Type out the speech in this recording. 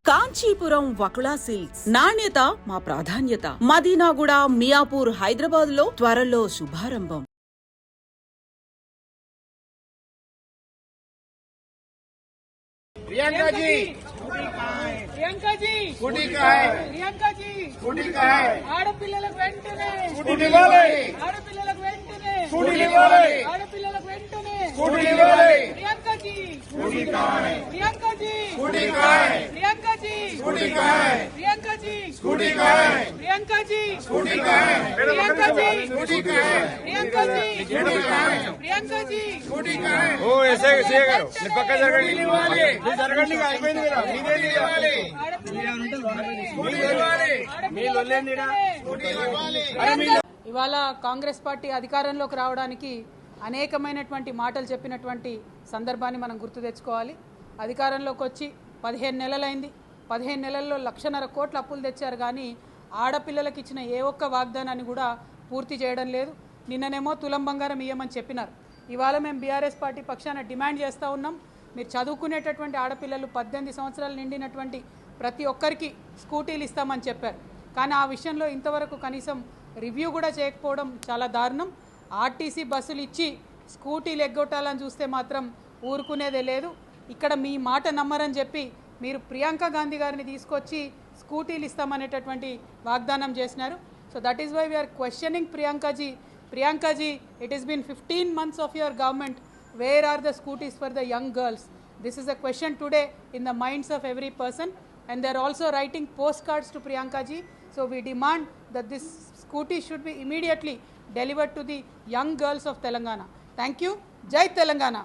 Kanchipuram Vakula silks నాణ్యత మా ప్రాధాన్యత. మదీనాగూడ, మియాపూర్, హైదరాబాద్ లో త్వరలో శుభారంభం. प्रियंका जी प्रियंका जी स्कूटी का है प्रियंका जी स्कूटी का है ఆడపిల్లలకు వెంటనే स्कूटी वाले ఆడపిల్లలకు వెంటనే स्कूटी वाले ఆడపిల్లలకు వెంటనే स्कूटी वाले प्रियंका जी स्कूटी का है प्रियंका जी स्कूटी का है प्रियंका जी स्कूटी का है प्रियंका जी स्कूटी का है प्रियंका जी स्कूटी का है प्रियंका जी स्कूटी का है प्रियंका जी स्कूटी का है प्रियंका जी स्कूटी का है ఓ ఎసే ఎసే గారు మీరు పక్క జరగండి మీరు జరగండి అయిపోయింది కదా మీదే वाले ఇవాళ కాంగ్రెస్ పార్టీ అధికారంలోకి రావడానికి అనేకమైనటువంటి మాటలు చెప్పినటువంటి సందర్భాన్ని మనం గుర్తు తెచ్చుకోవాలి. అధికారంలోకి వచ్చి 15 నెలలైంది. 15 నెలల్లో 1,50,000 కోట్ల అప్పులు తెచ్చారు, కానీ ఆడపిల్లలకు ఇచ్చిన ఏ ఒక్క వాగ్దానాన్ని కూడా పూర్తి చేయడం లేదు. నిన్ననేమో తులం బంగారం ఇయ్యమని చెప్పినారు. ఇవాళ మేము బీఆర్ఎస్ పార్టీ పక్షాన డిమాండ్ చేస్తూ ఉన్నాం, మీరు చదువుకునేటటువంటి ఆడపిల్లలు 18 సంవత్సరాలు నిండినటువంటి ప్రతి ఒక్కరికి స్కూటీలు ఇస్తామని చెప్పారు, కానీ ఆ విషయంలో ఇంతవరకు కనీసం రివ్యూ కూడా చేయకపోవడం చాలా దారుణం. ఆర్టీసీ బస్సులు ఇచ్చి స్కూటీలు ఎగ్గొట్టాలని చూస్తే మాత్రం ఊరుకునేదే లేదు. ఇక్కడ మీ మాట నమ్మరని చెప్పి మీరు ప్రియాంక గాంధీ గారిని తీసుకొచ్చి స్కూటీలు ఇస్తామనేటటువంటి వాగ్దానం చేసినారు. So that is why we are questioning Priyanka ji, it has been 15 months of your government. Where are the scooties for the young girls? This is a question today in the minds of every person, and they are also writing postcards to Priyanka ji. So we demand that this scooty should be immediately delivered to the young girls of Telangana. Thank you. Jai Telangana.